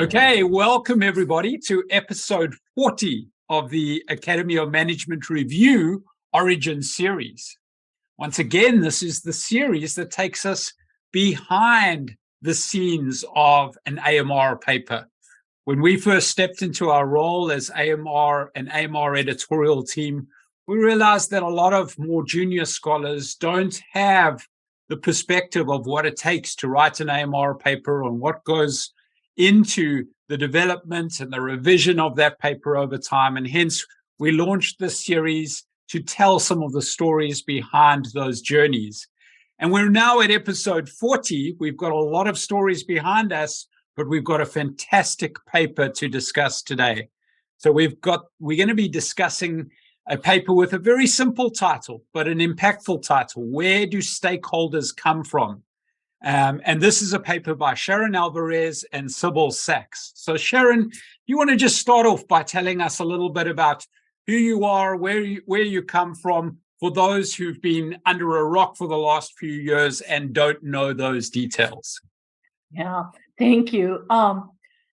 Okay, welcome everybody to episode 40 of the Academy of Management Review Origin series. Once again, this is the series that takes us behind the scenes of an AMR paper. When we first stepped into our role as AMR and AMR editorial team, we realized that a lot of more junior scholars don't have the perspective of what it takes to write an AMR paper and what goes into the development and the revision of that paper over time. And hence, we launched this series to tell some of the stories behind those journeys. And we're now at episode 40. We've got a lot of stories behind us, but we've got a fantastic paper to discuss today. So we're going to be discussing a paper with a very simple title, but an impactful title. Where do stakeholders come from? And this is a paper by Sharon Alvarez and Sybille Sachs. So Sharon, you want to just start off by telling us a little bit about who you are, where you come from, for those who've been under a rock for the last few years and don't know those details. Yeah, thank you.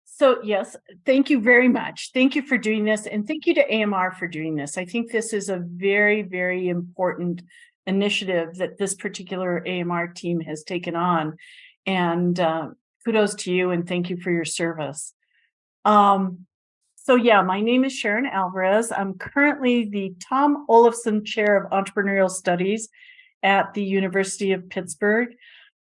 So yes, thank you very much. Thank you for doing this, and thank you to AMR for doing this. I think this is a very, very important initiative that this particular AMR team has taken on, and kudos to you and thank you for your service. So yeah, my name is Sharon Alvarez. I'm currently the Tom Olafson Chair of Entrepreneurial Studies at the University of Pittsburgh.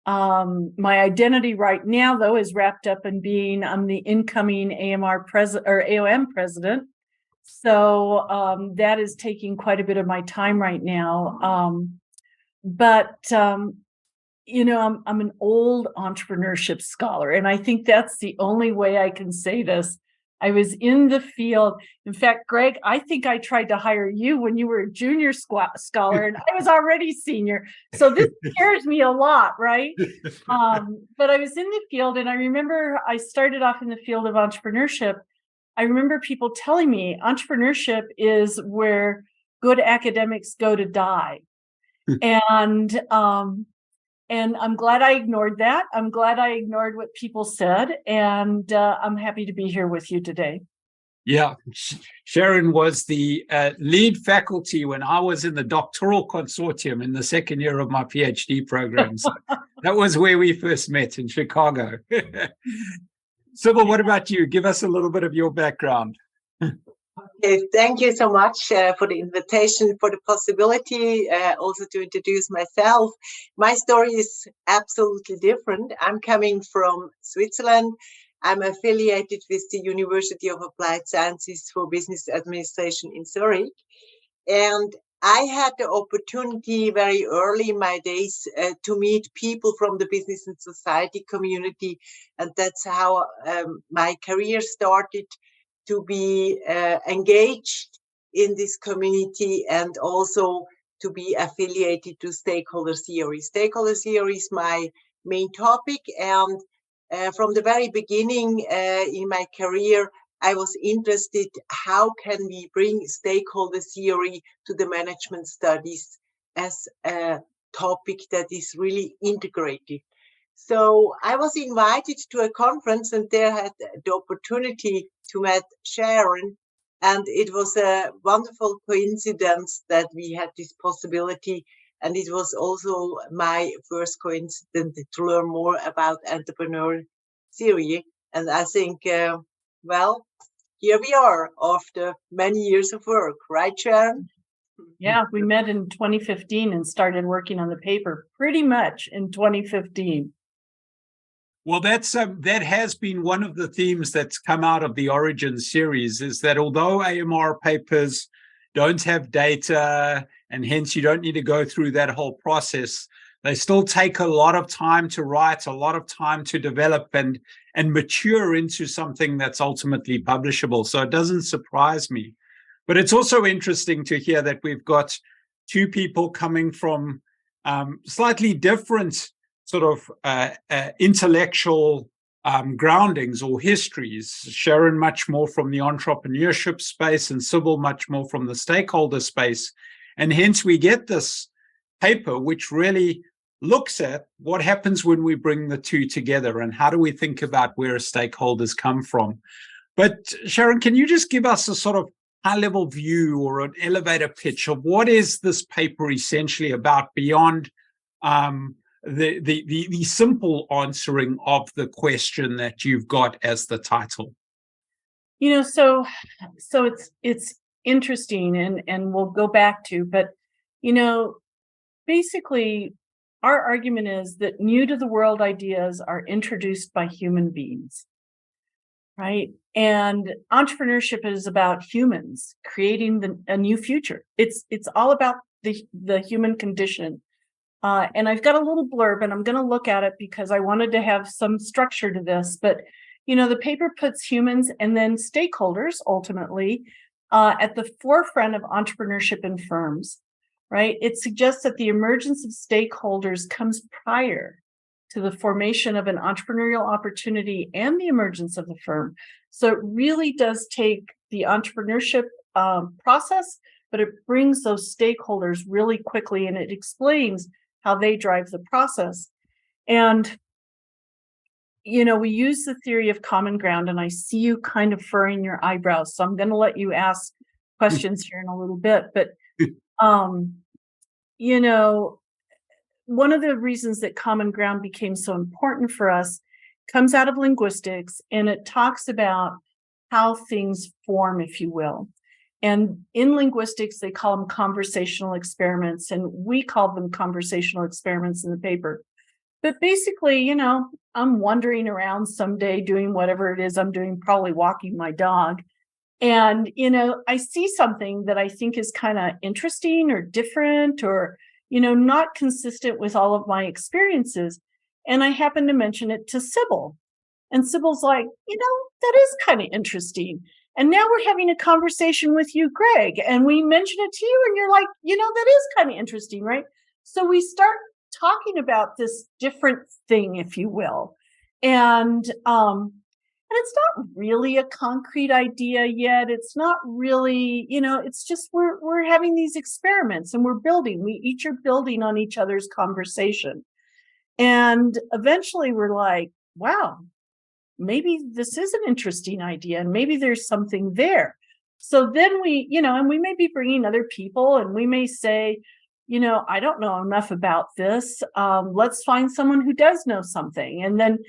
My identity right now, though, is wrapped up in I'm the incoming AMR president or AOM president. So that is taking quite a bit of my time right now. You know, I'm an old entrepreneurship scholar, and I think that's the only way I can say this. I was in the field. In fact, Greg, I think I tried to hire you when you were a junior scholar, and I was already senior. So this scares me a lot, right? But I was in the field, and I remember I started off in the field of entrepreneurship. I remember people telling me entrepreneurship is where good academics go to die. And I'm glad I ignored that. I'm glad I ignored what people said. And I'm happy to be here with you today. Yeah, Sharon was the lead faculty when I was in the doctoral consortium in the second year of my PhD program. So that was where we first met in Chicago. Sybille, what about you? Give us a little bit of your background. Okay, thank you so much for the invitation, for the possibility also to introduce myself. My story is absolutely different. I'm coming from Switzerland. I'm affiliated with the University of Applied Sciences for Business Administration in Zurich. And I had the opportunity very early in my days to meet people from the business and society community. And that's how my career started, to be engaged in this community and also to be affiliated to stakeholder theory. Stakeholder theory is my main topic. And from the very beginning in my career, I was interested, how can we bring stakeholder theory to the management studies as a topic that is really integrated. So I was invited to a conference, and there I had the opportunity to meet Sharon. And it was a wonderful coincidence that we had this possibility. And it was also my first coincidence to learn more about entrepreneur theory. And I think, well, here we are after many years of work, right, Sharon? Yeah, we met in 2015 and started working on the paper pretty much in 2015. Well, that has been one of the themes that's come out of the Origin series, is that although AMR papers don't have data, and hence you don't need to go through that whole process, they still take a lot of time to write, a lot of time to develop and mature into something that's ultimately publishable. So it doesn't surprise me. But it's also interesting to hear that we've got two people coming from slightly different sort of intellectual groundings or histories. Sharon much more from the entrepreneurship space and Sybille much more from the stakeholder space. And hence we get this paper, which really looks at what happens when we bring the two together and how do we think about where stakeholders come from. But Sharon, can you just give us a sort of high-level view or an elevator pitch of what is this paper essentially about beyond the simple answering of the question that you've got as the title? So it's interesting, and we'll go back to, but basically our argument is that new to the world ideas are introduced by human beings, right? And entrepreneurship is about humans creating a new future. It's all about the human condition. And I've got a little blurb, and I'm going to look at it because I wanted to have some structure to this. But the paper puts humans and then stakeholders ultimately at the forefront of entrepreneurship in firms, right? It suggests that the emergence of stakeholders comes prior to the formation of an entrepreneurial opportunity and the emergence of the firm. So it really does take the entrepreneurship process, but it brings those stakeholders really quickly, and it explains how they drive the process. And we use the theory of common ground, and I see you kind of furrowing your eyebrows, so I'm going to let you ask questions here in a little bit. But one of the reasons that common ground became so important for us comes out of linguistics, and it talks about how things form, if you will. And in linguistics, they call them conversational experiments, and we call them conversational experiments in the paper. But basically, I'm wandering around someday doing whatever it is I'm doing, probably walking my dog. And, I see something that I think is kind of interesting or different or, not consistent with all of my experiences. And I happen to mention it to Sybille. And Sybile's like, that is kind of interesting. And now we're having a conversation with you, Greg, and we mention it to you, and you're like, that is kind of interesting, right? So we start talking about this different thing, if you will. And it's not really a concrete idea yet. It's not really, it's just we're having these experiments and we're building. We each are building on each other's conversation. And eventually we're like, wow, maybe this is an interesting idea and maybe there's something there. So then we, and we may be bringing other people, and we may say, I don't know enough about this. Let's find someone who does know something. And then,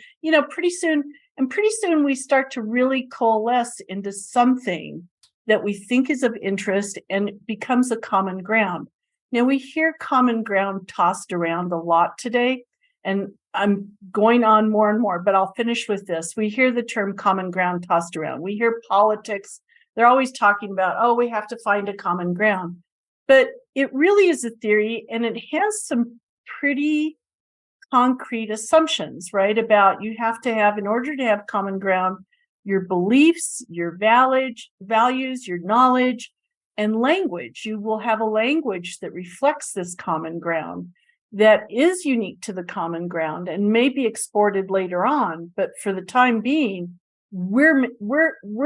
pretty soon we start to really coalesce into something that we think is of interest, and it becomes a common ground. Now, we hear common ground tossed around a lot today, and I'm going on more and more, but I'll finish with this. We hear the term common ground tossed around. We hear politics. They're always talking about, we have to find a common ground. But it really is a theory, and it has some pretty concrete assumptions, right? About you have to have, in order to have common ground, your beliefs, your values, your knowledge, and language. You will have a language that reflects this common ground that is unique to the common ground and may be exported later on. But for the time being, we're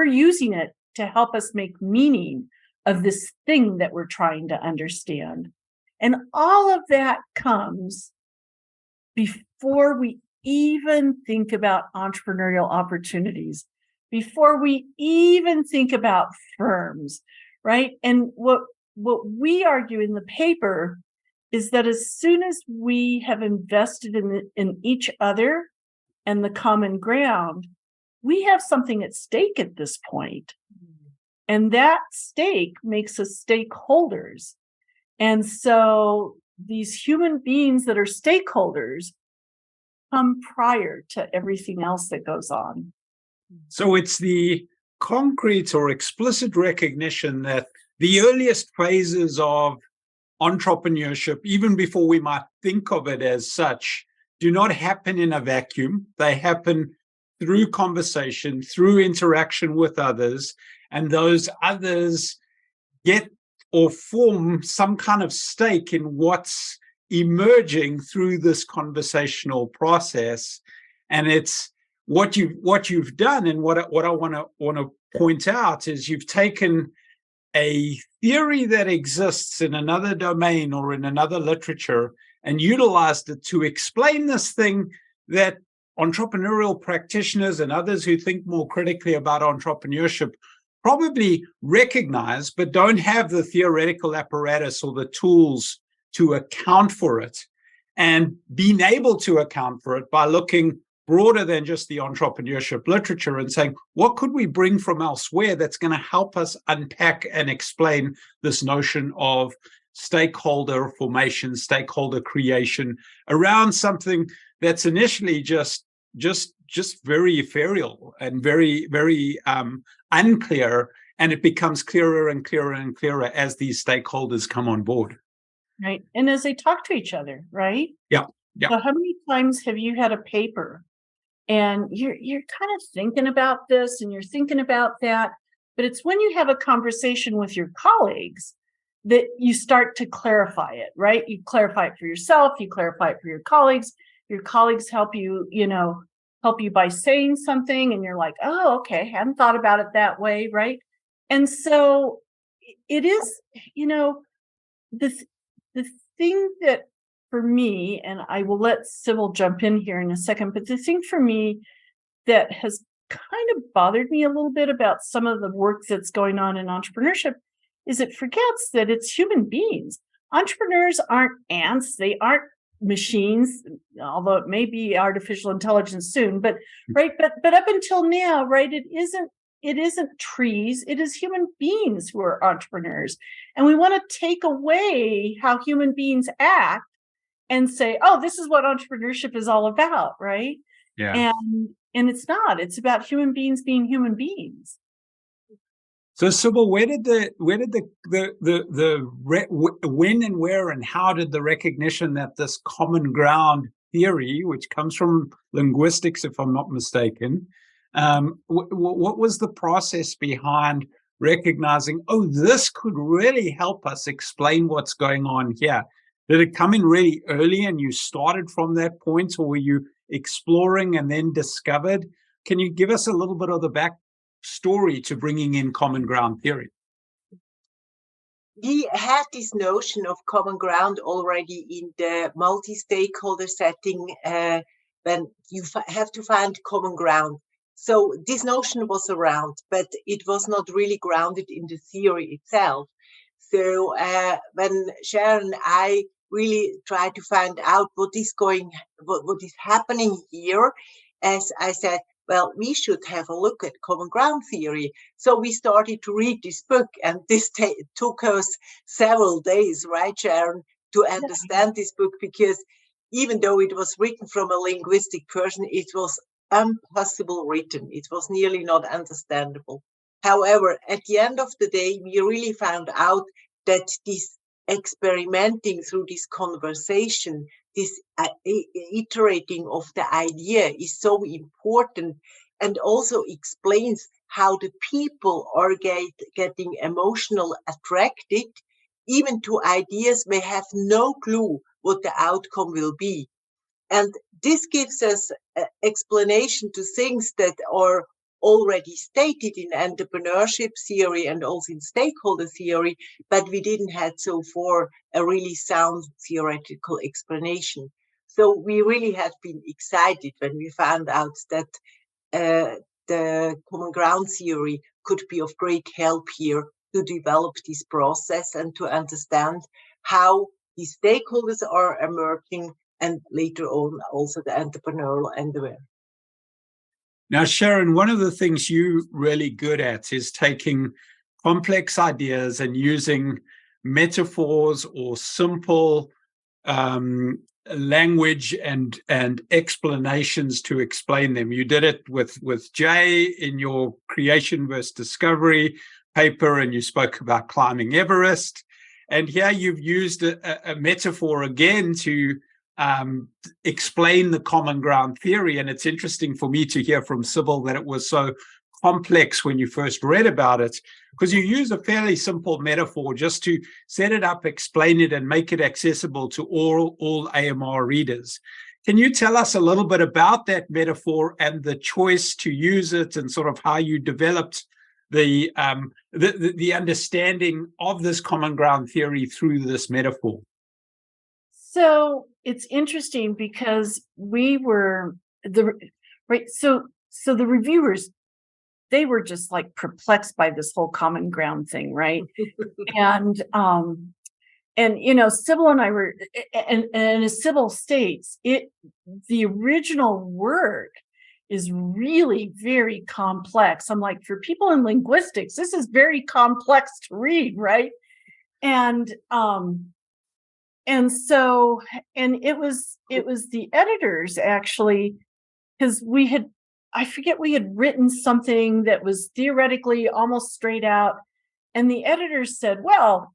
using it to help us make meaning of this thing that we're trying to understand. And all of that comes before we even think about entrepreneurial opportunities, before we even think about firms, right? And what we argue in the paper is that as soon as we have invested in each other and the common ground, we have something at stake at this point. And that stake makes us stakeholders. And so these human beings that are stakeholders come prior to everything else that goes on. So it's the concrete or explicit recognition that the earliest phases of entrepreneurship, even before we might think of it as such, do not happen in a vacuum. They happen through conversation, through interaction with others, and those others get or form some kind of stake in what's emerging through this conversational process. And it's what you've done, and what I want to point out is you've taken a theory that exists in another domain or in another literature, and utilized it to explain this thing that entrepreneurial practitioners and others who think more critically about entrepreneurship probably recognize, but don't have the theoretical apparatus or the tools to account for it, and being able to account for it by looking broader than just the entrepreneurship literature and saying, what could we bring from elsewhere that's going to help us unpack and explain this notion of stakeholder formation, stakeholder creation around something that's initially just very ethereal and very, very unclear, and it becomes clearer and clearer and clearer as these stakeholders come on board. Right. And as they talk to each other, right? Yeah. Yeah. So how many times have you had a paper and you're kind of thinking about this and you're thinking about that, but it's when you have a conversation with your colleagues that you start to clarify it, right? You clarify it for yourself, you clarify it for your colleagues help you, help you by saying something, and you're like, oh, okay, hadn't thought about it that way, right? And so it is, the thing that for me, and I will let Sybille jump in here in a second, but the thing for me that has kind of bothered me a little bit about some of the work that's going on in entrepreneurship is it forgets that it's human beings. Entrepreneurs aren't ants, they aren't machines, although it may be artificial intelligence soon, but up until now, right, it isn't trees, it is human beings who are entrepreneurs. And we want to take away how human beings act and say, oh, this is what entrepreneurship is all about, right? Yeah. And it's not. It's about human beings being human beings. So, Sybille, when and where and how did the recognition that this common ground theory, which comes from linguistics, if I'm not mistaken, what was the process behind recognizing, oh, this could really help us explain what's going on here? Did it come in really early and you started from that point, or were you exploring and then discovered? Can you give us a little bit of the backstory to bringing in common ground theory? We had this notion of common ground already in the multi-stakeholder setting when you have to find common ground. So this notion was around, but it was not really grounded in the theory itself. So when Sharon and I really tried to find out what is happening here, as I said, well, we should have a look at common ground theory. So we started to read this book, and this took us several days, right, Sharon, to understand this book, because even though it was written from a linguistic person, it was impossible written. It was nearly not understandable. However, at the end of the day, we really found out that this experimenting through this conversation, this iterating of the idea is so important, and also explains how the people are getting emotional attracted, even to ideas may have no clue what the outcome will be. And this gives us explanation to things that are already stated in entrepreneurship theory and also in stakeholder theory, but we didn't have so far a really sound theoretical explanation. So we really have been excited when we found out that the common ground theory could be of great help here to develop this process and to understand how the stakeholders are emerging, and later on also the entrepreneurial endeavor. Now, Sharon, one of the things you're really good at is taking complex ideas and using metaphors or simple language and explanations to explain them. You did it with Jay in your creation versus discovery paper, and you spoke about climbing Everest. And here you've used a metaphor again to explain the common ground theory. And it's interesting for me to hear from Sybille that it was so complex when you first read about it, because you use a fairly simple metaphor just to set it up, explain it, and make it accessible to all AMR readers. Can you tell us a little bit about that metaphor and the choice to use it, and sort of how you developed the understanding of this common ground theory through this metaphor? So it's interesting because we were right. So the reviewers, they were just like perplexed by this whole common ground thing, right? and Sybille and I were, and as Sybille states, the original word is really very complex. I'm like, for people in linguistics, this is very complex to read, right? And it was the editors actually, because I forget, we had written something that was theoretically almost straight out, and the editors said, well,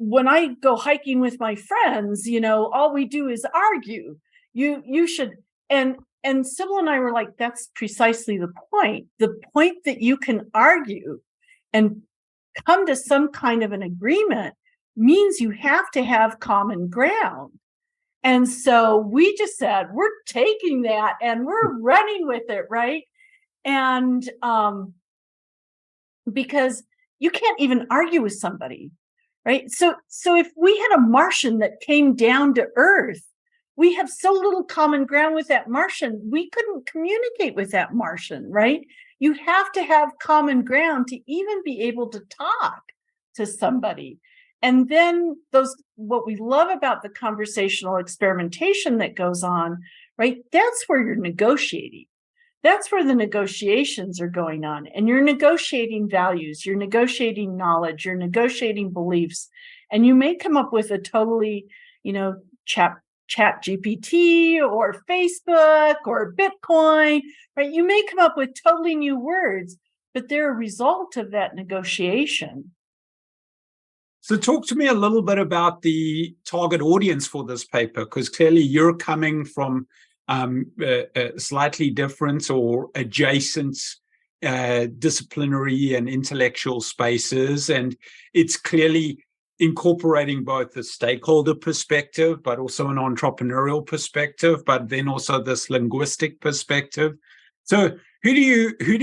when I go hiking with my friends, all we do is argue. You should, and Sybille and I were like, that's precisely the point. The point that you can argue and come to some kind of an agreement means you have to have common ground. And so we just said, we're taking that and we're running with it, right? And because you can't even argue with somebody, right? So if we had a Martian that came down to Earth, we have so little common ground with that Martian, we couldn't communicate with that Martian, right? You have to have common ground to even be able to talk to somebody. And then what we love about the conversational experimentation that goes on, right? That's where you're negotiating. That's where the negotiations are going on. And you're negotiating values, you're negotiating knowledge, you're negotiating beliefs. And you may come up with a totally, chat GPT or Facebook or Bitcoin, right? You may come up with totally new words, but they're a result of that negotiation. So talk to me a little bit about the target audience for this paper, because clearly you're coming from slightly different or adjacent disciplinary and intellectual spaces, and it's clearly incorporating both the stakeholder perspective, but also an entrepreneurial perspective, but then also this linguistic perspective. So who do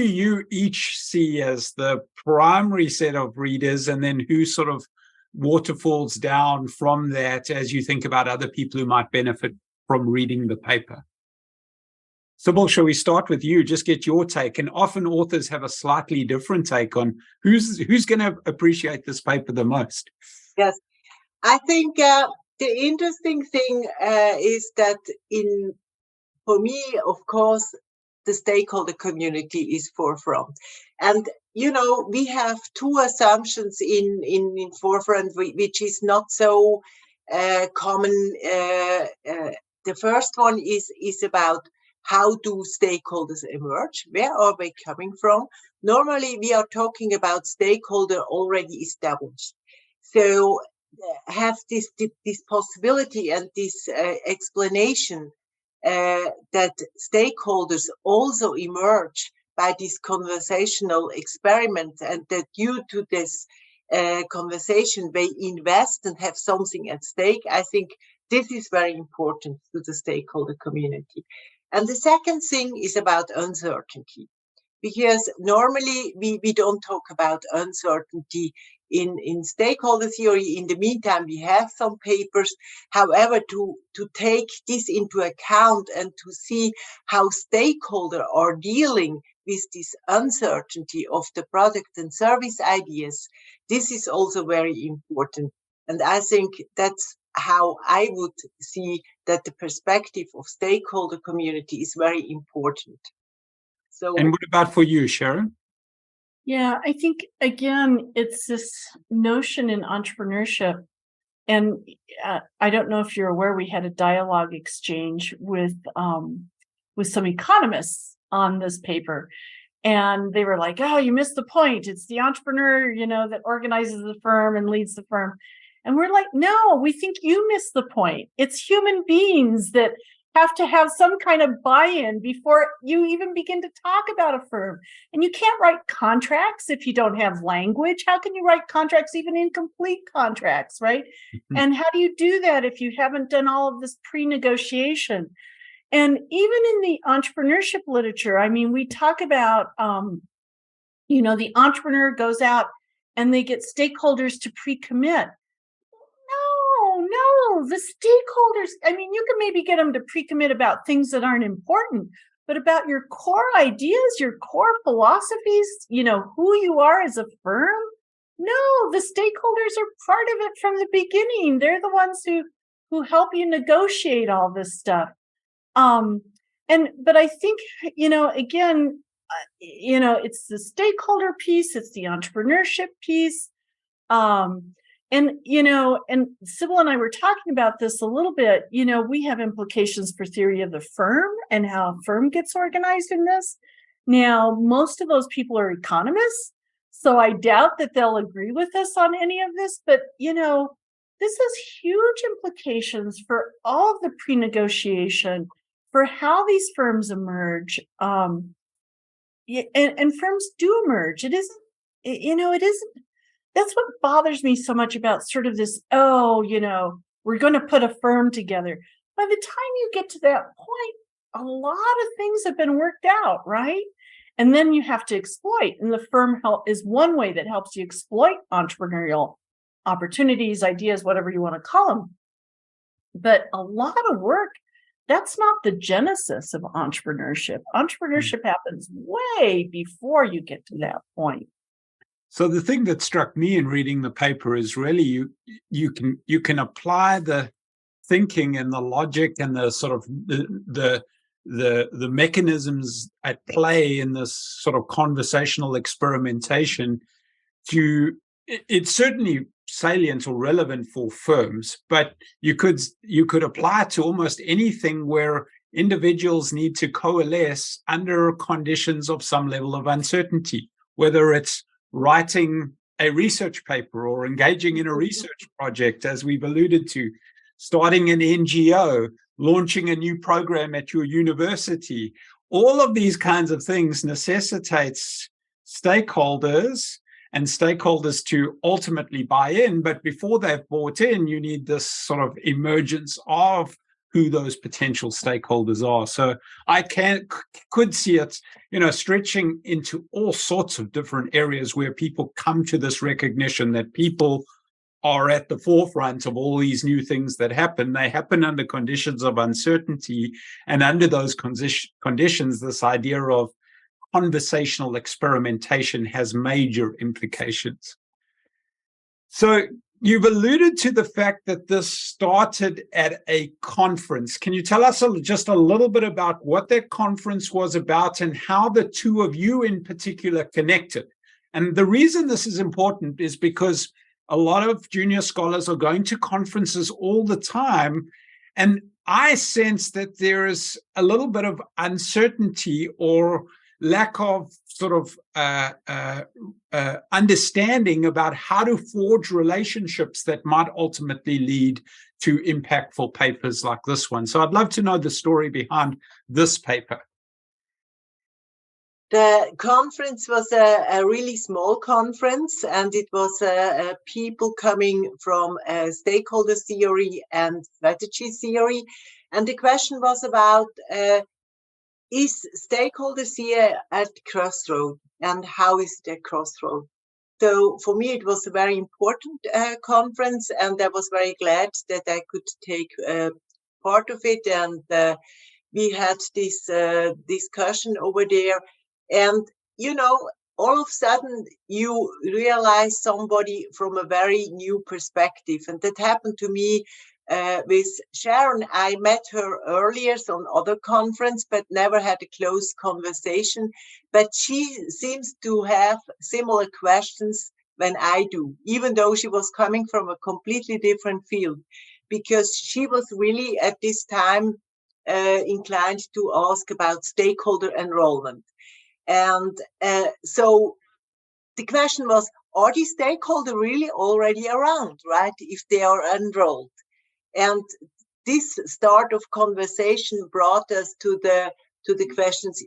you each see as the primary set of readers, and then who sort of waterfalls down from that as you think about other people who might benefit from reading the paper? Sybille, shall we start with you? Just get your take. And often authors have a slightly different take on who's going to appreciate this paper the most. Yes, I think the interesting thing is that for me, of course, the stakeholder community is forefront. And, we have two assumptions in forefront, which is not so common. The first one is about how do stakeholders emerge? Where are they coming from? Normally, we are talking about stakeholder already established. So have this possibility and this explanation that stakeholders also emerge by this conversational experiment, and that due to this conversation they invest and have something at stake. I think this is very important to the stakeholder community. And the second thing is about uncertainty, because normally we don't talk about uncertainty in stakeholder theory. In the meantime, we have some papers. However, to take this into account and to see how stakeholders are dealing with this uncertainty of the product and service ideas, this is also very important. And I think that's how I would see that the perspective of stakeholder community is very important. So, and what about for you, Sharon? Yeah, I think, again, it's this notion in entrepreneurship. And I don't know if you're aware, we had a dialogue exchange with some economists on this paper. And they were like, oh, you missed the point. It's the entrepreneur, that organizes the firm and leads the firm. And we're like, no, we think you missed the point. It's human beings that have to have some kind of buy-in before you even begin to talk about a firm. And you can't write contracts if you don't have language. How can you write contracts, even incomplete contracts, right? Mm-hmm. And how do you do that if you haven't done all of this pre-negotiation? And even in the entrepreneurship literature, I mean, we talk about, the entrepreneur goes out and they get stakeholders to pre-commit. no, the stakeholders, I mean, you can maybe get them to pre-commit about things that aren't important, but about your core ideas, your core philosophies, who you are as a firm. No, the stakeholders are part of it from the beginning. They're the ones who help you negotiate all this stuff. But I think, again, it's the stakeholder piece, it's the entrepreneurship piece. And Sybille and I were talking about this a little bit. We have implications for theory of the firm and how a firm gets organized in this. Now, most of those people are economists, so I doubt that they'll agree with us on any of this. But, this has huge implications for all of the pre-negotiation, for how these firms emerge. And firms do emerge. It isn't. That's what bothers me so much about sort of this, we're going to put a firm together. By the time you get to that point, a lot of things have been worked out, right? And then you have to exploit. And the firm help is one way that helps you exploit entrepreneurial opportunities, ideas, whatever you want to call them. But a lot of work, that's not the genesis of entrepreneurship. Entrepreneurship happens way before you get to that point. So the thing that struck me in reading the paper is really you can apply the thinking and the logic and the sort of the mechanisms at play in this sort of conversational experimentation to it's certainly salient or relevant for firms, but you could apply it to almost anything where individuals need to coalesce under conditions of some level of uncertainty, whether it's writing a research paper or engaging in a research project, as we've alluded to, starting an NGO, launching a new program at your university. All of these kinds of things necessitates stakeholders to ultimately buy in. But before they've bought in, you need this sort of emergence of who those potential stakeholders are. So I could see it, stretching into all sorts of different areas where people come to this recognition that people are at the forefront of all these new things that happen. They happen under conditions of uncertainty. And under those conditions, this idea of conversational experimentation has major implications. So you've alluded to the fact that this started at a conference. Can you tell us just a little bit about what that conference was about and how the two of you in particular connected? And the reason this is important is because a lot of junior scholars are going to conferences all the time, and I sense that there is a little bit of uncertainty or lack of sort of understanding about how to forge relationships that might ultimately lead to impactful papers like this one. So I'd love to know the story behind this paper. The conference was a really small conference, and it was people coming from stakeholder theory and strategy theory. And the question was about is stakeholder theory at crossroad, and how is it at crossroad? So for me, it was a very important conference, and I was very glad that I could take part of it. And we had this discussion over there. And, all of a sudden, you realize somebody from a very new perspective. And that happened to me with Sharon. I met her earlier on other conference, but never had a close conversation. But she seems to have similar questions than I do, even though she was coming from a completely different field, because she was really at this time inclined to ask about stakeholder enrollment. And so the question was, are these stakeholders really already around, right, if they are enrolled? And this start of conversation brought us to the questions,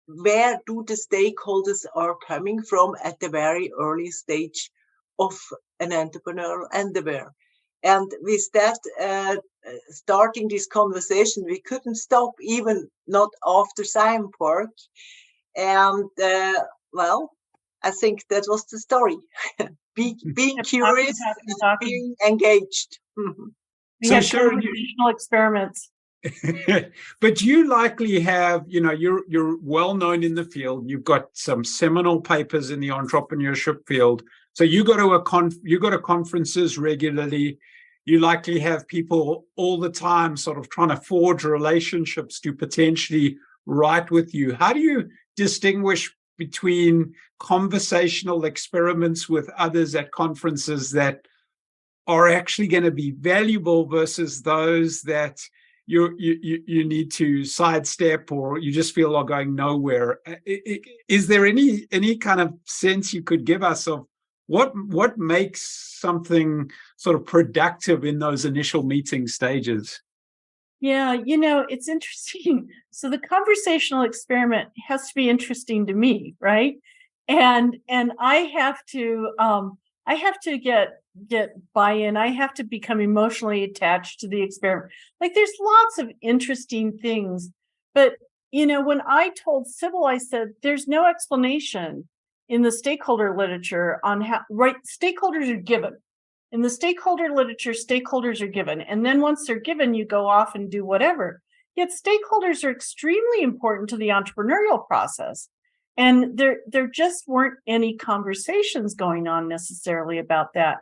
where do the stakeholders are coming from at the very early stage of an entrepreneurial endeavor? And with that, starting this conversation, we couldn't stop, even not after Science Park. And I think that was the story. Being curious, being engaged. We had conversational experiments. But you likely have, you're well known in the field. You've got some seminal papers in the entrepreneurship field. So you go to conferences regularly. You likely have people all the time sort of trying to forge relationships to potentially write with you. How do you distinguish between conversational experiments with others at conferences that are actually going to be valuable versus those that you need to sidestep or you just feel are going nowhere? Is there any kind of sense you could give us of what makes something sort of productive in those initial meeting stages? Yeah, it's interesting. So the conversational experiment has to be interesting to me, right? And I have to get buy-in. I have to become emotionally attached to the experiment. Like there's lots of interesting things, but when I told Sybille, I said there's no explanation in the stakeholder literature on how stakeholders are given. In the stakeholder literature, stakeholders are given. And then once they're given, you go off and do whatever. Yet stakeholders are extremely important to the entrepreneurial process. And there just weren't any conversations going on necessarily about that.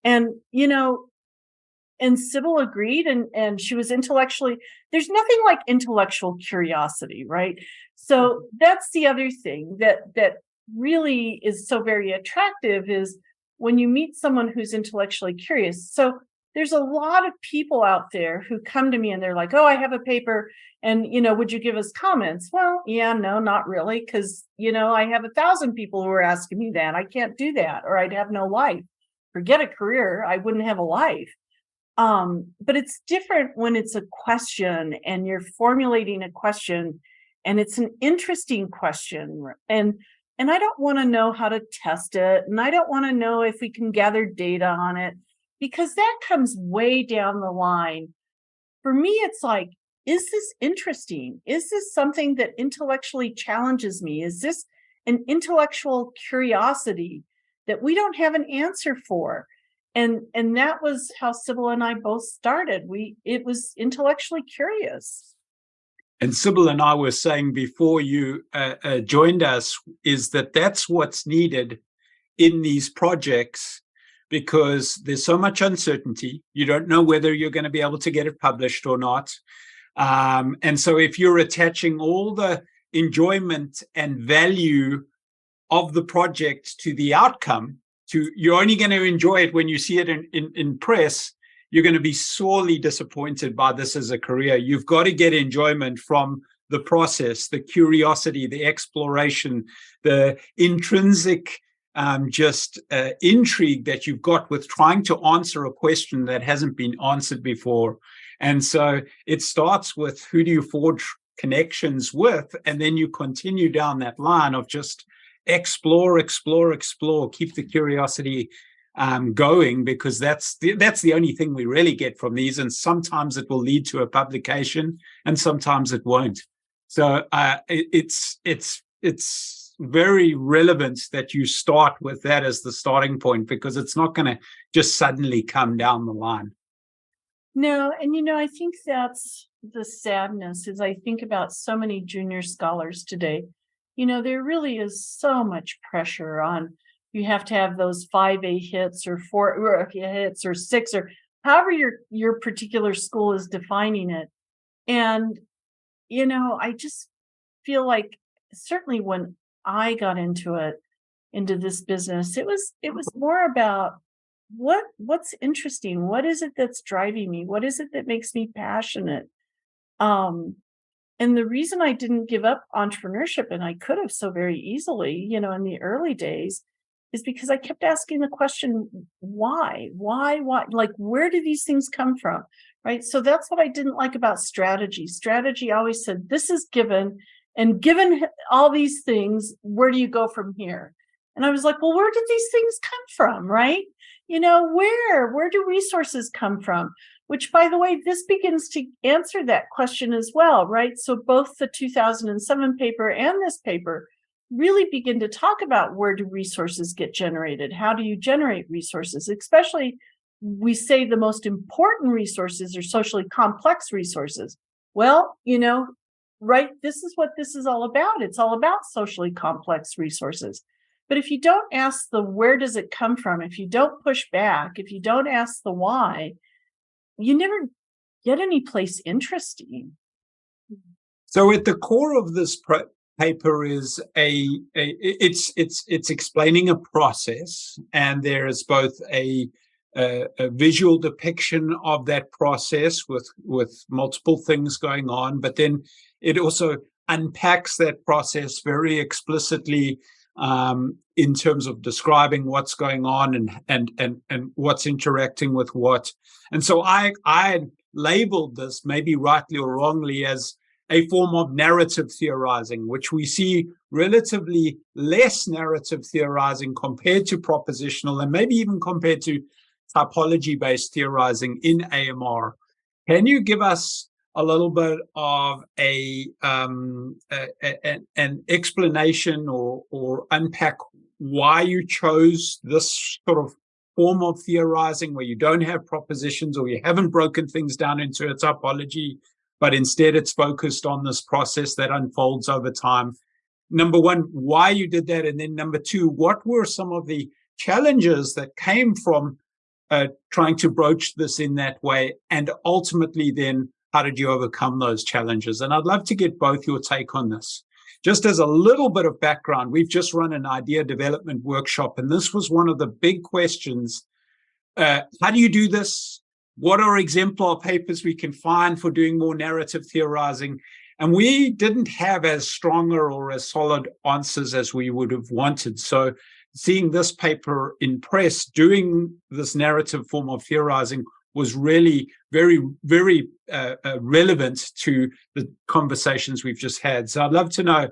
And, and Sybille agreed and she was intellectually, there's nothing like intellectual curiosity, right? So that's the other thing that really is so very attractive is when you meet someone who's intellectually curious. So there's a lot of people out there who come to me and they're like, oh, I have a paper and, would you give us comments? Well, yeah, no, not really. Because, I have 1,000 people who are asking me that. I can't do that or I'd have no life. Forget a career. I wouldn't have a life. But it's different when it's a question and you're formulating a question and it's an interesting question. And I don't want to know how to test it. And I don't want to know if we can gather data on it, because that comes way down the line. For me, it's like, is this interesting? Is this something that intellectually challenges me? Is this an intellectual curiosity that we don't have an answer for? And that was how Sybille and I both started. It was intellectually curious. And Sybille and I were saying before you joined us is that's what's needed in these projects, because there's so much uncertainty. You don't know whether you're going to be able to get it published or not. And so if you're attaching all the enjoyment and value of the project to the outcome, you're only going to enjoy it when you see it in press, you're going to be sorely disappointed by this as a career. You've got to get enjoyment from the process, the curiosity, the exploration, the intrinsic intrigue that you've got with trying to answer a question that hasn't been answered before. And so it starts with who do you forge connections with, and then you continue down that line of just explore, keep the curiosity going, because that's the only thing we really get from these. And sometimes it will lead to a publication and sometimes it won't. So it's very relevant that you start with that as the starting point, because it's not going to just suddenly come down the line. No, and I think that's the sadness is I think about so many junior scholars today. There really is so much pressure on. You have to have those 5A hits or 4 hits or 6 or however your particular school is defining it. And, I just feel like certainly when I got into this business, it was more about what's interesting. What is it that's driving me? What is it that makes me passionate? And the reason I didn't give up entrepreneurship, and I could have so very easily, in the early days, is because I kept asking the question, why? Like, where do these things come from? Right. So that's what I didn't like about strategy. Strategy always said, this is given, and given all these things, where do you go from here? And I was like, well, where did these things come from? Right. Where do resources come from? Which, by the way, this begins to answer that question as well. Right. So both the 2007 paper and this paper, really begin to talk about where do resources get generated? How do you generate resources? Especially, we say the most important resources are socially complex resources. Well, right, this is what this is all about. It's all about socially complex resources. But if you don't ask the where does it come from, if you don't push back, if you don't ask the why, you never get any place interesting. So at the core of this paper is it's explaining a process, and there is both a visual depiction of that process with multiple things going on, but then it also unpacks that process very explicitly in terms of describing what's going on and what's interacting with what. And so I labeled this, maybe rightly or wrongly, as a form of narrative theorizing, which we see relatively less narrative theorizing compared to propositional, and maybe even compared to typology-based theorizing in AMR. Can you give us a little bit of an explanation or unpack why you chose this sort of form of theorizing where you don't have propositions or you haven't broken things down into a typology, but instead it's focused on this process that unfolds over time? Number one, why you did that, and then number two, what were some of the challenges that came from trying to broach this in that way, and ultimately then how did you overcome those challenges? And I'd love to get both your take on this. Just as a little bit of background, we've just run an idea development workshop, and this was one of the big questions. How do you do this? What are exemplar papers we can find for doing more narrative theorizing? And we didn't have as stronger or as solid answers as we would have wanted. So seeing this paper in press doing this narrative form of theorizing was really very, very relevant to the conversations we've just had. So I'd love to know,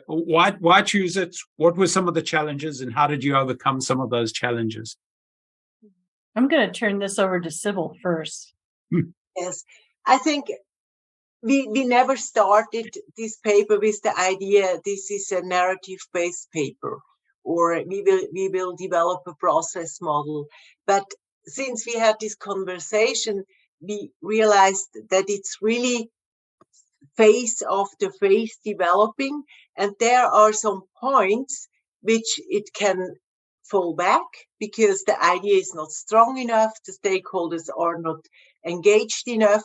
why choose it? What were some of the challenges, and how did you overcome some of those challenges? I'm going to turn this over to Sybille first. Yes, I think we never started this paper with the idea this is a narrative-based paper, or we will develop a process model. But since we had this conversation, we realized that it's really phase after phase developing, and there are some points which it can fall back because the idea is not strong enough, the stakeholders are not engaged enough.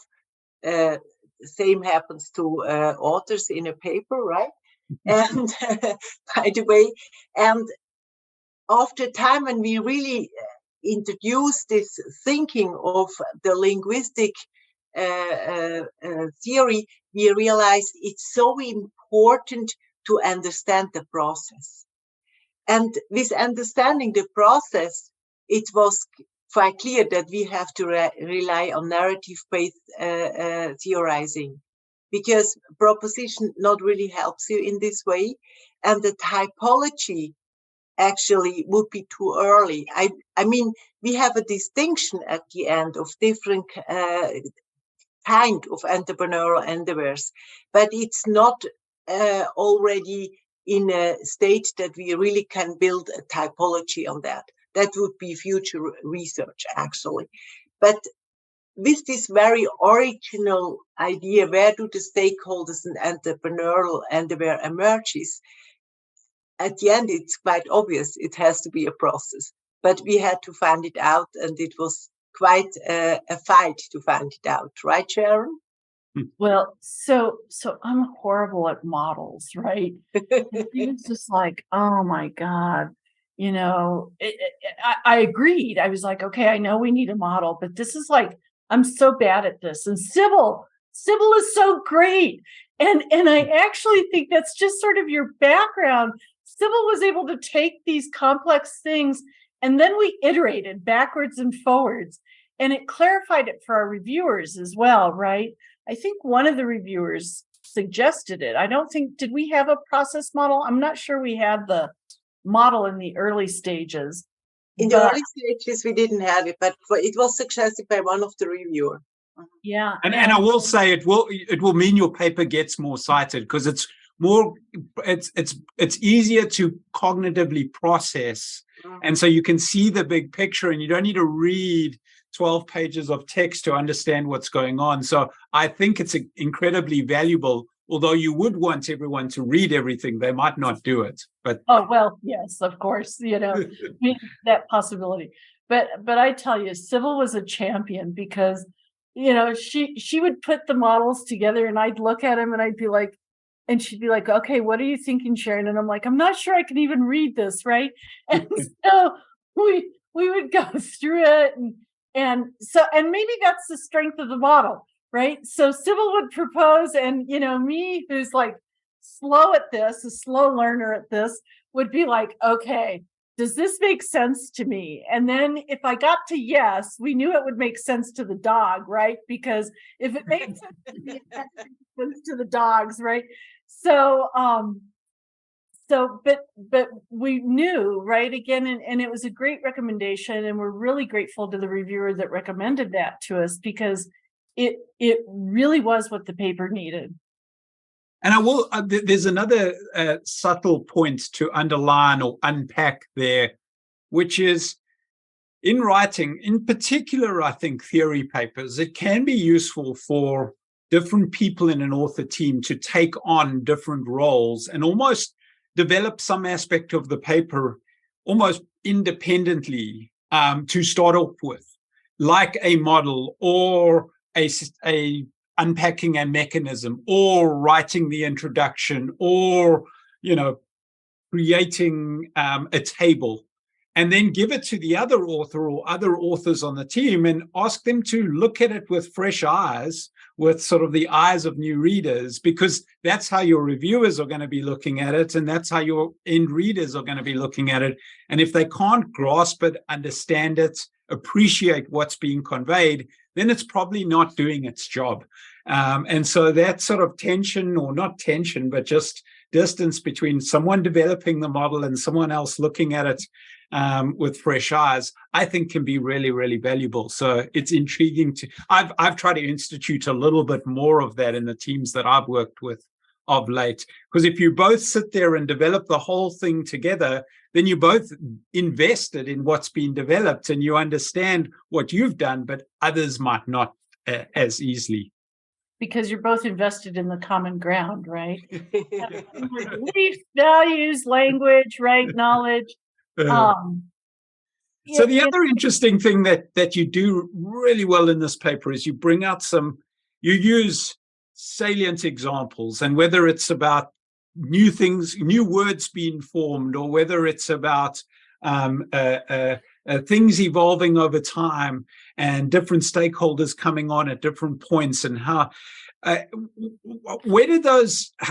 Same happens to authors in a paper, right? And by the way, and after time when we really introduce this thinking of the linguistic theory, we realize it's so important to understand the process. And with understanding the process, it was quite clear that we have to rely on narrative-based theorizing, because proposition not really helps you in this way, and the typology actually would be too early. I mean, we have a distinction at the end of different kind of entrepreneurial endeavors, but it's not already in a state that we really can build a typology on that. That would be future research, actually. But with this very original idea, where do the stakeholders and entrepreneurial endeavor emerges? At the end, it's quite obvious it has to be a process. But we had to find it out, and it was quite a fight to find it out, right, Sharon? Well, so I'm horrible at models, right? It's just like, oh my God, I agreed. I was like, okay, I know we need a model, but this is like, I'm so bad at this. And Sybille is so great. And I actually think that's just sort of your background. Sybille was able to take these complex things, and then we iterated backwards and forwards, and it clarified it for our reviewers as well, right? I think one of the reviewers suggested it. I don't think, did we have a process model? I'm not sure we had the model in the early stages. In the early stages, we didn't have it, but it was suggested by one of the reviewers. Yeah. And I will say it will mean your paper gets more cited, because it's more, it's easier to cognitively process. And so you can see the big picture and you don't need to read 12 pages of text to understand what's going on. So I think it's incredibly valuable, although you would want everyone to read everything. They might not do it, but oh well, yes, of course, that possibility. But I tell you, Sybille was a champion because she would put the models together and I'd look at them and I'd be like, and she'd be like, okay, what are you thinking, Sharon? And I'm like, I'm not sure I can even read this, right? And so we would go through it and maybe that's the strength of the model, right? So Sybille would propose, and me, who's like slow at this, a slow learner at this, would be like, okay, does this make sense to me? And then if I got to yes, we knew it would make sense to the dog, right? Because if it made sense to me, it makes sense to the dogs, right? So but we knew, right, again, and it was a great recommendation, and we're really grateful to the reviewer that recommended that to us because it really was what the paper needed. And I will, there's another subtle point to underline or unpack there, which is in writing, in particular, I think theory papers, it can be useful for different people in an author team to take on different roles and almost develop some aspect of the paper almost independently to start off with, like a model or a unpacking a mechanism or writing the introduction or, creating a table, and then give it to the other author or other authors on the team and ask them to look at it with fresh eyes, with sort of the eyes of new readers, because that's how your reviewers are going to be looking at it. And that's how your end readers are going to be looking at it. And if they can't grasp it, understand it, appreciate what's being conveyed, then it's probably not doing its job. And so that sort of tension, or not tension, but just distance between someone developing the model and someone else looking at it with fresh eyes, I think can be really, really valuable. So it's intriguing to, I've tried to institute a little bit more of that in the teams that I've worked with of late, because if you both sit there and develop the whole thing together, then you both invested in what's been developed and you understand what you've done, but others might not as easily. Because you're both invested in the common ground, right? Beliefs, values, language, right? Knowledge. So the other interesting thing that you do really well in this paper is you bring out you use salient examples, and whether it's about new things, new words being formed, or whether it's about things evolving over time and different stakeholders coming on at different points, and how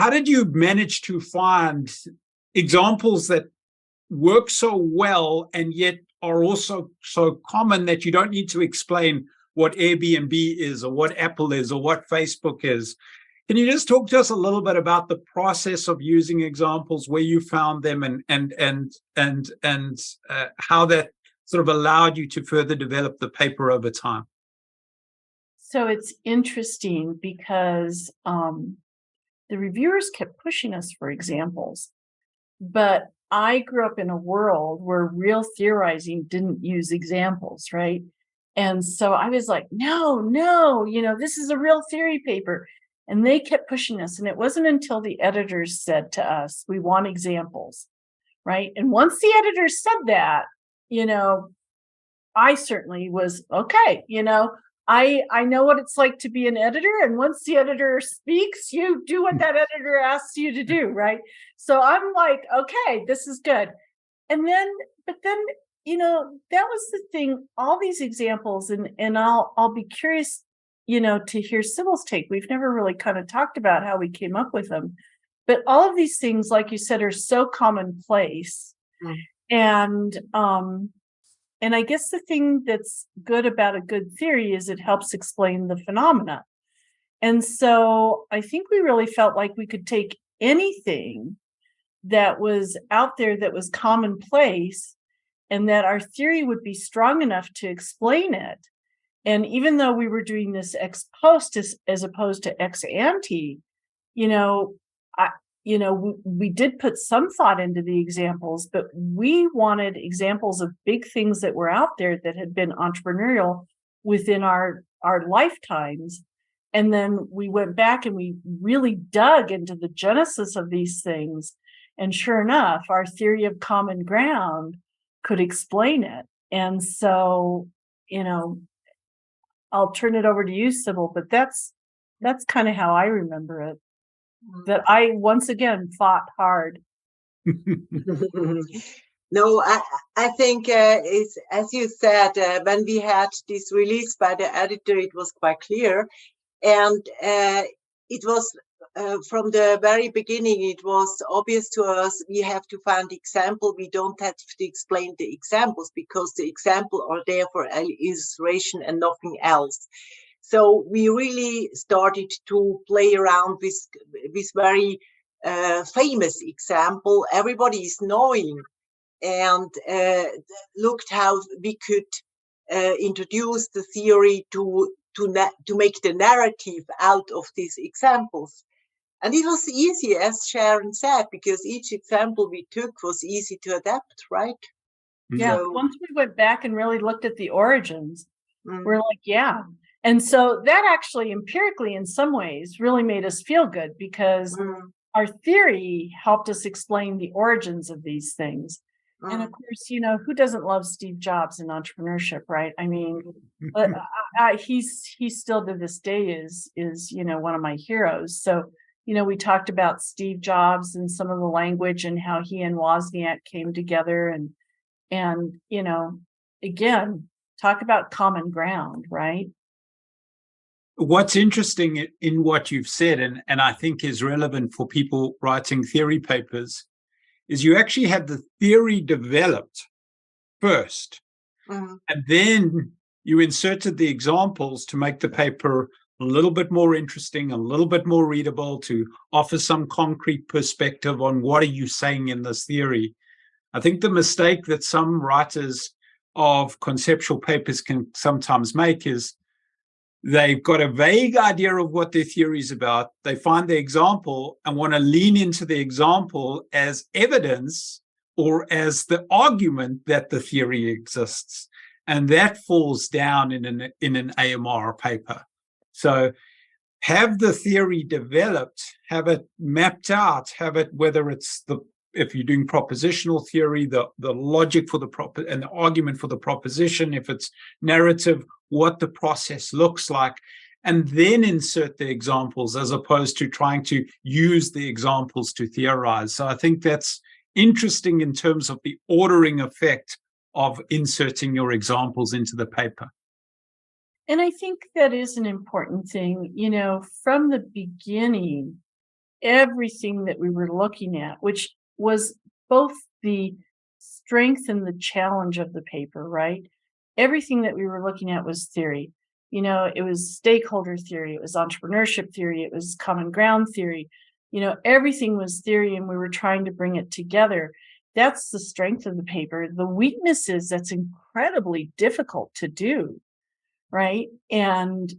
did you manage to find examples that work so well and yet are also so common that you don't need to explain what Airbnb is or what Apple is or what Facebook is? Can you just talk to us a little bit about the process of using examples, where you found them, and how that sort of allowed you to further develop the paper over time? So it's interesting because the reviewers kept pushing us for examples, but I grew up in a world where real theorizing didn't use examples, right? And so I was like, no, this is a real theory paper. And they kept pushing us. And it wasn't until the editors said to us, we want examples, right? And once the editors said that, I certainly was, okay, I know what it's like to be an editor. And once the editor speaks, you do what that editor asks you to do, right? So I'm like, okay, this is good. But then, that was the thing, all these examples, and I'll be curious, to hear Sybille's take. We've never really kind of talked about how we came up with them. But all of these things, like you said, are so commonplace. And I guess the thing that's good about a good theory is it helps explain the phenomena. And so I think we really felt like we could take anything that was out there that was commonplace, and that our theory would be strong enough to explain it. And even though we were doing this ex post as opposed to ex ante, we did put some thought into the examples, but we wanted examples of big things that were out there that had been entrepreneurial within our lifetimes. And then we went back and we really dug into the genesis of these things. And sure enough, our theory of common ground could explain it. And so, I'll turn it over to you, Sybille, but that's kind of how I remember it. That I once again fought hard. No, I think it's, as you said, when we had this release by the editor, it was quite clear. And it was from the very beginning, it was obvious to us we have to find the example. We don't have to explain the examples because the example are there for illustration and nothing else. So we really started to play around with this very famous example everybody is knowing, and looked how we could introduce the theory to make the narrative out of these examples. And it was easy, as Sharon said, because each example we took was easy to adapt, right? Yeah, so, once we went back and really looked at the origins, we're like, yeah. And so that actually empirically, in some ways, really made us feel good because our theory helped us explain the origins of these things. And of course, who doesn't love Steve Jobs in entrepreneurship, right? I mean, but he's still to this day is one of my heroes. So, we talked about Steve Jobs and some of the language and how he and Wozniak came together and again, talk about common ground, right? What's interesting in what you've said, and I think is relevant for people writing theory papers, is you actually had the theory developed first, and then you inserted the examples to make the paper a little bit more interesting, a little bit more readable, to offer some concrete perspective on what are you saying in this theory. I think the mistake that some writers of conceptual papers can sometimes make is they've got a vague idea of what their theory is about. They find the example and want to lean into the example as evidence or as the argument that the theory exists. And that falls down in an AMR paper. So have the theory developed, have it mapped out, have it, whether it's if you're doing propositional theory, the logic for the and the argument for the proposition, if it's narrative, what the process looks like, and then insert the examples as opposed to trying to use the examples to theorize. So I think that's interesting in terms of the ordering effect of inserting your examples into the paper. And I think that is an important thing. From the beginning, everything that we were looking at, which was both the strength and the challenge of the paper, right? Everything that we were looking at was theory. It was stakeholder theory, it was entrepreneurship theory, it was common ground theory. Everything was theory, and we were trying to bring it together. That's the strength of the paper. The weakness is that's incredibly difficult to do, right? And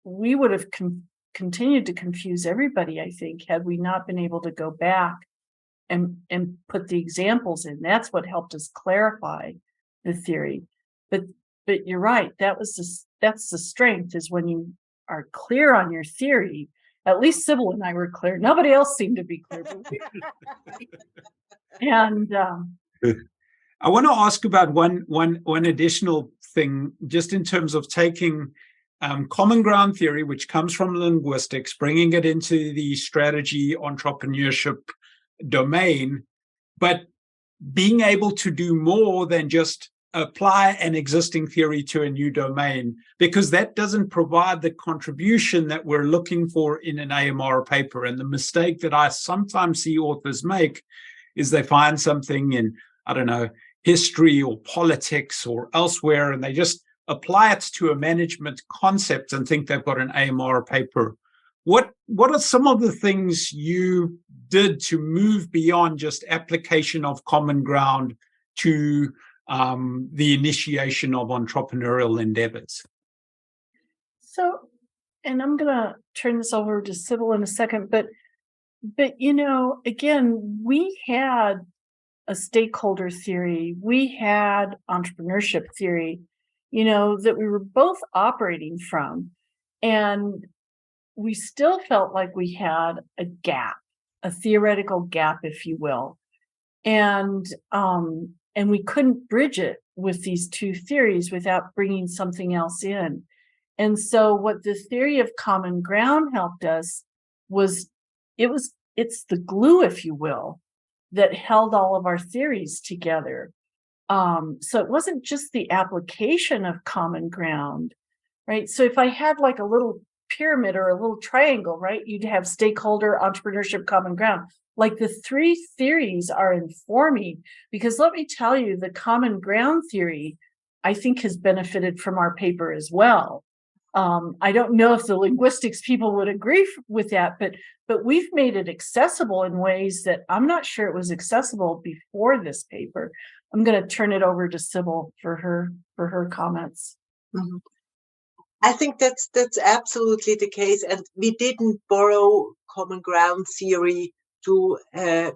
we would have continued to confuse everybody, I think, had we not been able to go back and put the examples in. That's what helped us clarify the theory. But you're right, that's the strength, is when you are clear on your theory. At least Sybille and I were clear. Nobody else seemed to be clear. And I want to ask about one additional thing, just in terms of taking common ground theory, which comes from linguistics, bringing it into the strategy entrepreneurship domain, but being able to do more than just apply an existing theory to a new domain, because that doesn't provide the contribution that we're looking for in an AMR paper. And the mistake that I sometimes see authors make is they find something in, I don't know, history or politics or elsewhere, and they just apply it to a management concept and think they've got an AMR paper. What are some of the things you did to move beyond just application of common ground to the initiation of entrepreneurial endeavors? So, and I'm going to turn this over to Sybille in a second, but again, we had a stakeholder theory, we had entrepreneurship theory, that we were both operating from. And we still felt like we had a gap, a theoretical gap, if you will. And we couldn't bridge it with these two theories without bringing something else in. And so what the theory of common ground helped us was, it's the glue, if you will, that held all of our theories together. So it wasn't just the application of common ground, right? So if I had like a little pyramid or a little triangle, right, you'd have stakeholder, entrepreneurship, common ground. Like the three theories are informing, because let me tell you, the common ground theory, I think, has benefited from our paper as well. I don't know if the linguistics people would agree with that, but we've made it accessible in ways that I'm not sure it was accessible before this paper. I'm going to turn it over to Sybille for her comments. Mm-hmm. I think that's absolutely the case, and we didn't borrow common ground theory to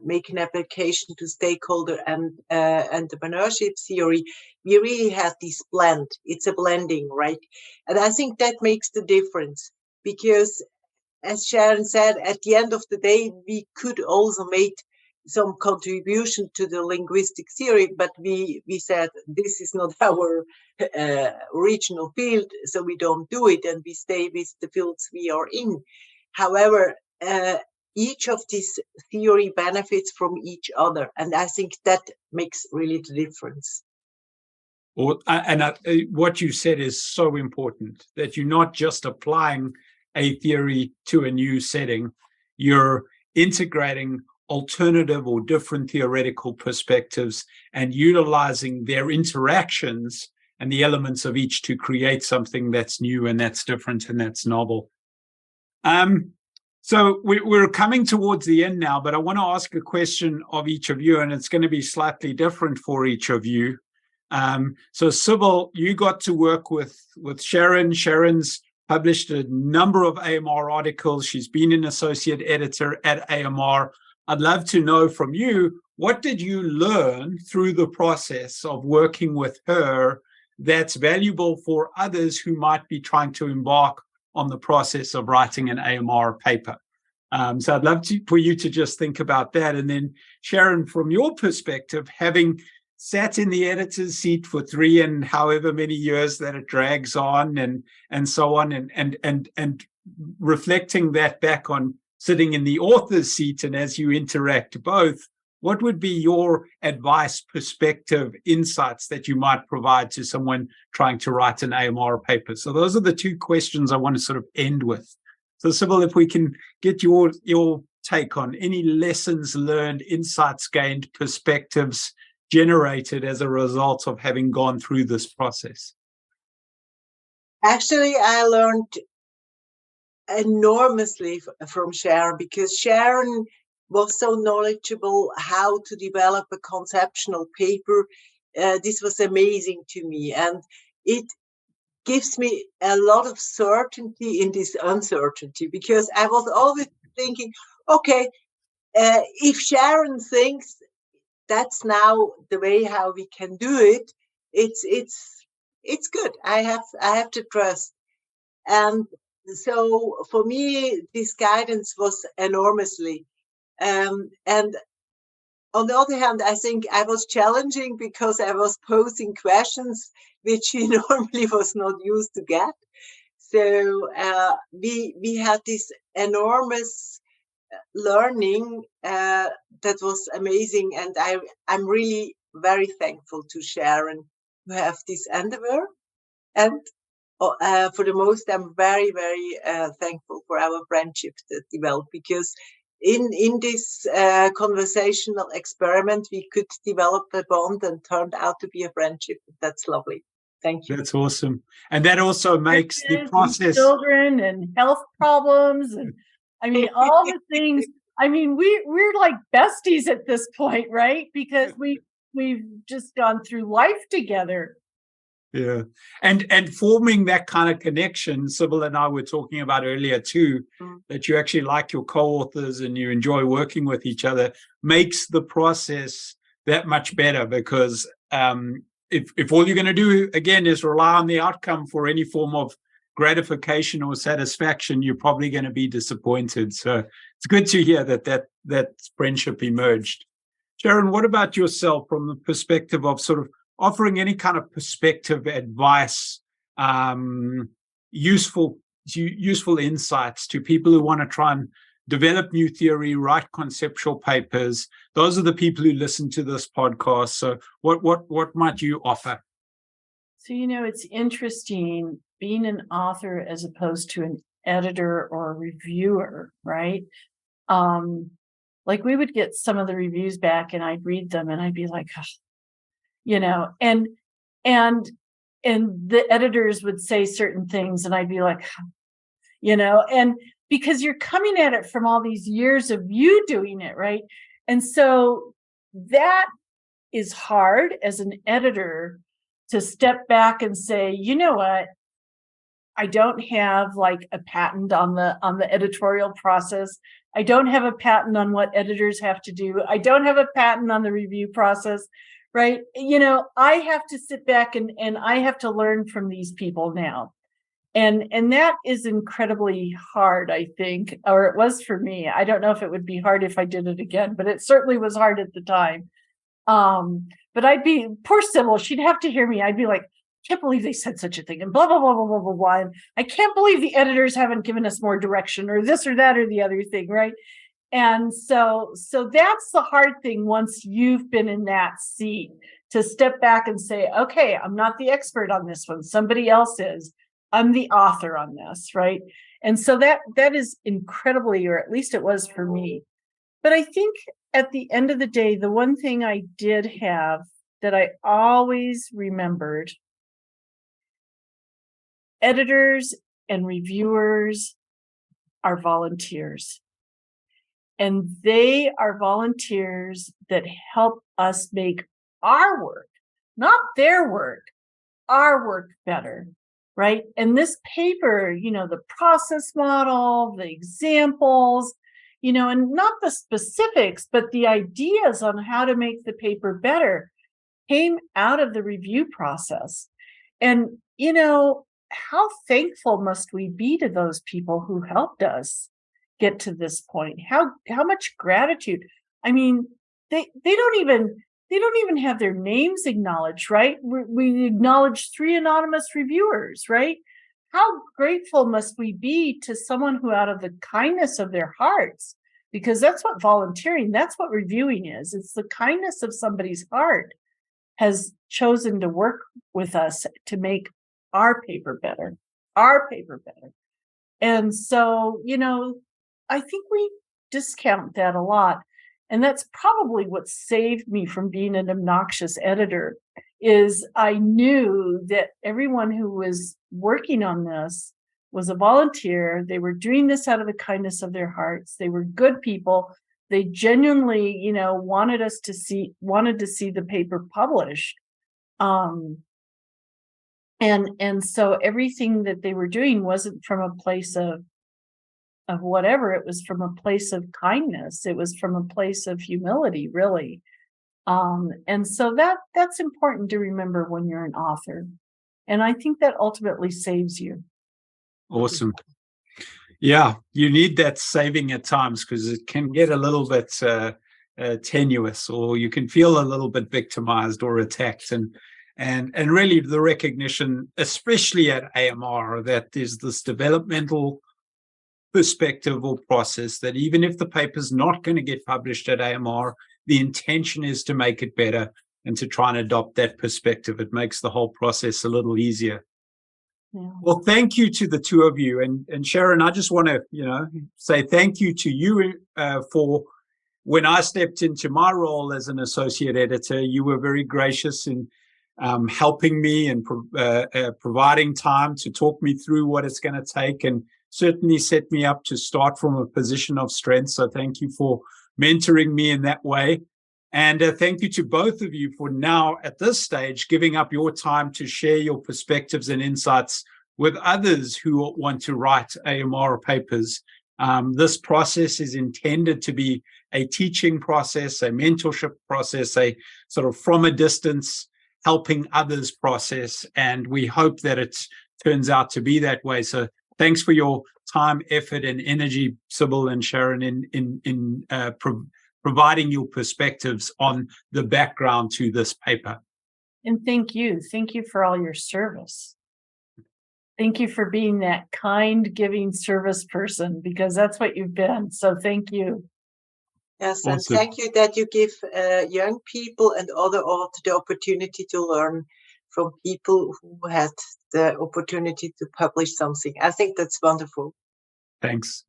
make an application to stakeholder and entrepreneurship theory. We really have this blend. It's a blending, right? And I think that makes the difference, because as Sharon said, at the end of the day, we could also make some contribution to the linguistic theory, but we said this is not our original field, so we don't do it, and we stay with the fields we are in. However, each of these theory benefits from each other, and I think that makes really the difference. What you said is so important, that you're not just applying a theory to a new setting, you're integrating alternative or different theoretical perspectives and utilizing their interactions and the elements of each to create something that's new and that's different and that's novel. So we're coming towards the end now, but I want to ask a question of each of you, and it's going to be slightly different for each of you. So Sybille, you got to work with Sharon. Sharon's published a number of AMR articles. She's been an associate editor at AMR. I'd love to know from you, what did you learn through the process of working with her that's valuable for others who might be trying to embark on the process of writing an AMR paper? So I'd love for you to just think about that. And then Sharon, from your perspective, having sat in the editor's seat for 3 and however many years that it drags on and so on, and reflecting that back on sitting in the author's seat, and as you interact both, what would be your advice, perspective, insights that you might provide to someone trying to write an AMR paper? So those are the 2 questions I want to sort of end with. So Sybille, if we can get your take on any lessons learned, insights gained, perspectives generated as a result of having gone through this process. Actually, I learned enormously from Sharon, because Sharon was so knowledgeable how to develop a conceptual paper. This was amazing to me, and it gives me a lot of certainty in this uncertainty, because I was always thinking, okay, if Sharon thinks that's now the way how we can do it, it's good. I have to trust. And so for me, this guidance was enormously. And on the other hand, I think I was challenging, because I was posing questions which he normally was not used to get. So we had this enormous learning that was amazing, and I'm really very thankful to Sharon to have this endeavor. And for the most, I'm very, very thankful for our friendship that developed, because in this conversational experiment, we could develop a bond and turned out to be a friendship. That's lovely. Thank you. That's awesome. And that also makes the process... Children and health problems, and I mean, all the things. I mean, we're like besties at this point, right? Because we've just gone through life together. Yeah. And forming that kind of connection, Sybille and I were talking about earlier too, that you actually like your co-authors and you enjoy working with each other makes the process that much better, because if all you're going to do, again, is rely on the outcome for any form of gratification or satisfaction, you're probably going to be disappointed. So it's good to hear that friendship emerged. Sharon, what about yourself from the perspective of sort of offering any kind of perspective, advice, useful insights to people who want to try and develop new theory, write conceptual papers? Those are the people who listen to this podcast. So what might you offer? So, it's interesting being an author as opposed to an editor or a reviewer, right? Like we would get some of the reviews back and I'd read them and I'd be like, and the editors would say certain things and I'd be like, and because you're coming at it from all these years of you doing it, right? And so that is hard as an editor to step back and say, you know what? I don't have like a patent on the editorial process. I don't have a patent on what editors have to do. I don't have a patent on the review process, right? I have to sit back and I have to learn from these people now. And that is incredibly hard, I think, or it was for me. I don't know if it would be hard if I did it again, but it certainly was hard at the time. But I'd be, poor Sybille, she'd have to hear me. I'd be like, can't believe they said such a thing, and blah, blah, blah, blah, blah, blah, blah. And I can't believe the editors haven't given us more direction or this or that or the other thing, right? And so that's the hard thing once you've been in that seat, to step back and say, okay, I'm not the expert on this one. Somebody else is. I'm the author on this, right? And so that is incredibly, or at least it was for me. But I think at the end of the day, the one thing I did have that I always remembered, editors and reviewers are volunteers. And they are volunteers that help us make our work, not their work, our work better, right? And this paper, the process model, the examples, and not the specifics, but the ideas on how to make the paper better came out of the review process. And, how thankful must we be to those people who helped us get to this point? How much gratitude? I mean, they don't even have their names acknowledged, right? We acknowledge 3 anonymous reviewers, right? How grateful must we be to someone who, out of the kindness of their hearts, because that's what volunteering, that's what reviewing is. It's the kindness of somebody's heart has chosen to work with us to make our paper better. And so, I think we discount that a lot. And that's probably what saved me from being an obnoxious editor, is I knew that everyone who was working on this was a volunteer. They were doing this out of the kindness of their hearts. They were good people. They genuinely, wanted to see the paper published. And so everything that they were doing wasn't from a place of whatever. It was from a place of kindness. It was from a place of humility, really. And so that's important to remember when you're an author. And I think that ultimately saves you. Awesome. Yeah, you need that saving at times, because it can get a little bit tenuous, or you can feel a little bit victimized or attacked. And really the recognition, especially at AMR, that there's this developmental perspective or process that even if the paper's not going to get published at AMR, the intention is to make it better and to try and adopt that perspective. It makes the whole process a little easier. Yeah. Well, thank you to the two of you. And Sharon, I just want to, say thank you to you for, when I stepped into my role as an associate editor, you were very gracious in helping me and providing time to talk me through what it's going to take, and certainly set me up to start from a position of strength. So thank you for mentoring me in that way. And thank you to both of you for now, at this stage, giving up your time to share your perspectives and insights with others who want to write AMR papers. This process is intended to be a teaching process, a mentorship process, a sort of from a distance helping others process. And we hope that it turns out to be that way. So thanks for your time, effort, and energy, Sybille and Sharon, in providing your perspectives on the background to this paper. And thank you. Thank you for all your service. Thank you for being that kind, giving service person, because that's what you've been. So thank you. Yes, Awesome. And thank you that you give young people and other authors the opportunity to learn from people who had the opportunity to publish something. I think that's wonderful. Thanks.